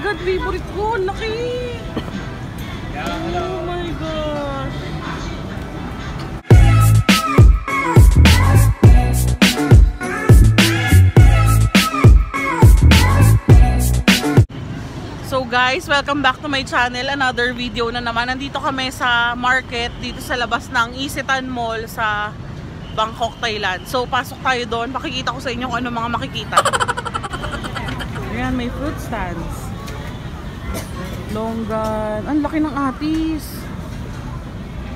God, favorite ko. Laki. Oh my gosh. So guys, welcome back to my channel. Another video na naman. Nandito kami sa market, dito sa labas ng Isetan Mall sa Bangkok, Thailand. So pasok tayo doon. Makikita ko sa inyo kung ano mga makikita. Ayan, may fruit stands. Longgan. Ang laki ng atis.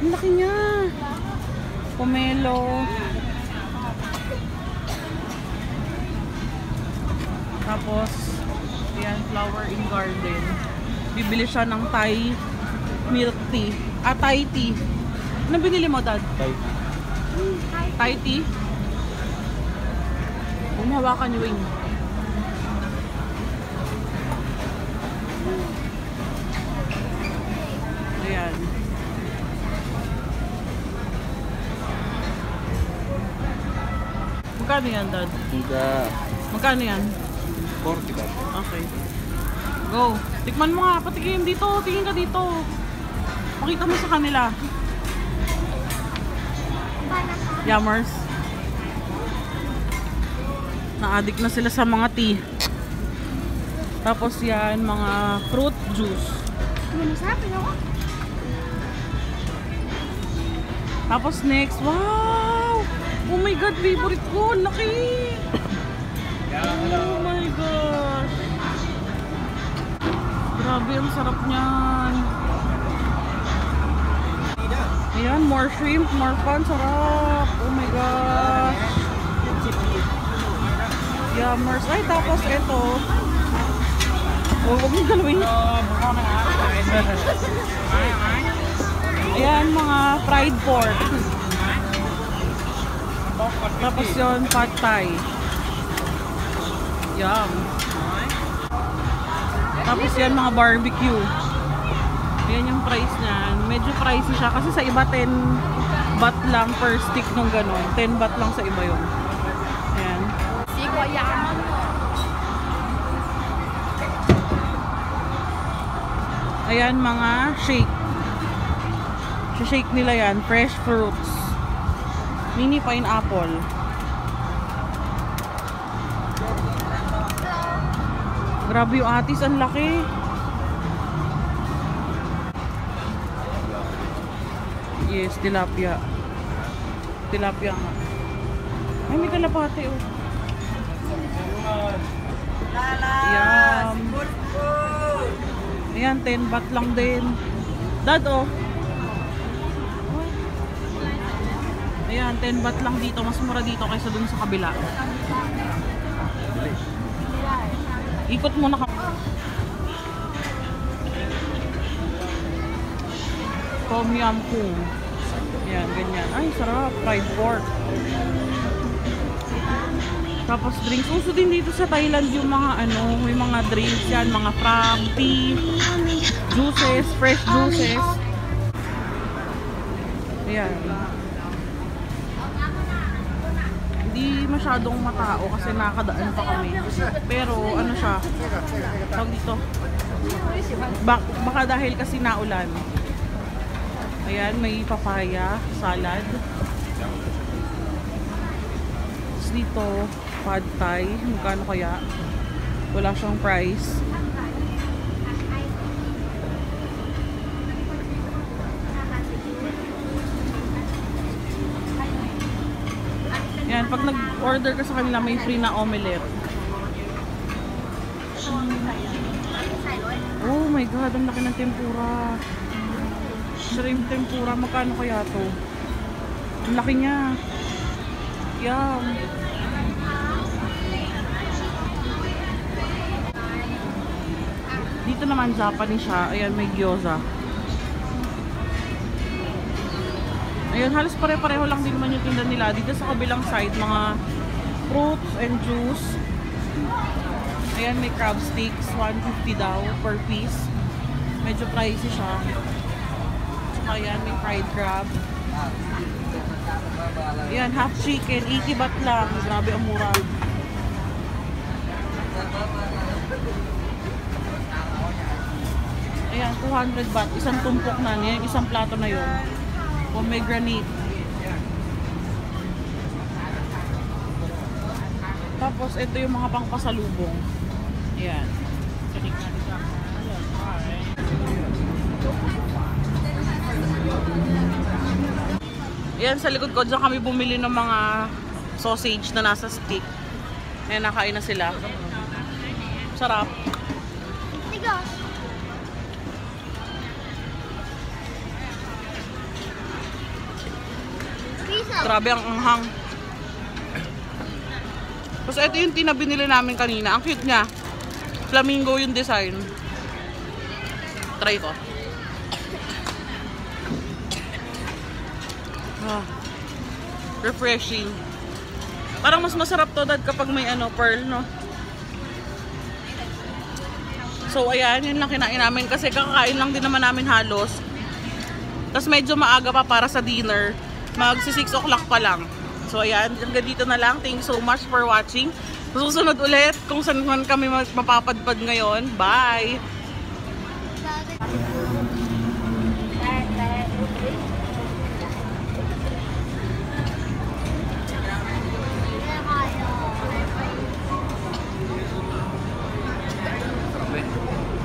Ang laki niya. Pomelo. Tapos ayan, flower in garden. Bibili siya ng Thai milk tea. Thai tea. Ano binili mo, Dad? Thai tea. Hawakan yung wing. Ayan. Magkano yan, Dad? Magkano yan? 40 ba? Okay. Go. Tikman mo nga. Patikim dito. Tingin ka dito. Pakita mo sa kanila. Yummers. Na-addict na sila sa mga tea. Tapos yan, mga fruit juice. Tapos next, wow! Oh my God, favorite ko. Laki! Oh my gosh. Grabe, ang sarap niyan. Ayan, more shrimp, more fun. Sarap. Oh my gosh. Yummers. Ay, tapos ito. Oh, huwag mong galawin. Ayan, mga fried pork. Tapos yun, pad thai. Yum. Tapos yan, mga barbecue. Yan yung price niyan. Medyo pricey siya kasi sa iba 10 baht lang per stick nung gano'n. 10 baht lang sa iba yun. Ayan. Ayan, mga shake. Shake nila yan. Fresh fruits. Mini pineapple. Grabe yung atis, ang laki. Yes, tilapia. Tilapia nga. Ay, may kalapate oh. Yum. Ayan, 10 baht lang din. Dad oh. Ayan, 10 baht lang dito. Mas mura dito kaysa dun sa kabila. Ikot muna ka. Tom yum kung. Ayan, ganyan. Ay, sarap. Fried pork. Tapos drinks. Uso din dito sa Thailand yung mga ano, may mga drinks yan. Mga frap, tea, juices, fresh juices. Ayan. Hindi masyadong matao kasi nakadaan pa kami. Pero ano siya, tawag dito, baka dahil kasi naulan. Ayan, may papaya, salad. Tapos dito, pad thai. Magkano kaya? Wala siyang price. Yan, pag nag-order ka sa kanila, may free na omelette. Oh my God, ang laki ng tempura. Shrimp tempura, magkano kaya to? Ang laki niya. Yum. Dito naman Japanese siya. Ayan, may gyoza. Ayan, halos pare-pareho lang din naman yung tinda nila. Dito sa kabilang side, mga fruits and juice. Ayan, may crab sticks. 150 daw per piece. Medyo pricey siya. Ayan, may fried crab. Ayan, half chicken. 80 baht lang. Grabe, ang mura. 200 baht. Isang tumpok na niya. Isang plato na yun. Pomegranate. Tapos, ito yung mga pangpasalubong. Ayan. Ayan, sa likod ko, dyan kami bumili ng mga sausage na nasa stick. Ayan, nakain na sila. Sarap. Grabe ang anghang. Tapos ito yung tinabi nila namin kanina. Ang cute niya. Flamingo yung design. Try ko. Refreshing. Parang mas masarap to dad kapag may pearl, no? So ayan, yun lang kinain namin kasi kakakain lang din naman namin halos. Tapos medyo maaga pa para sa dinner. Magsi 6 o'clock pa lang. So ayan, hanggang dito na lang. Thank you so much for watching. Susunod ulit kung saan man kami mapapadpad ngayon. Bye!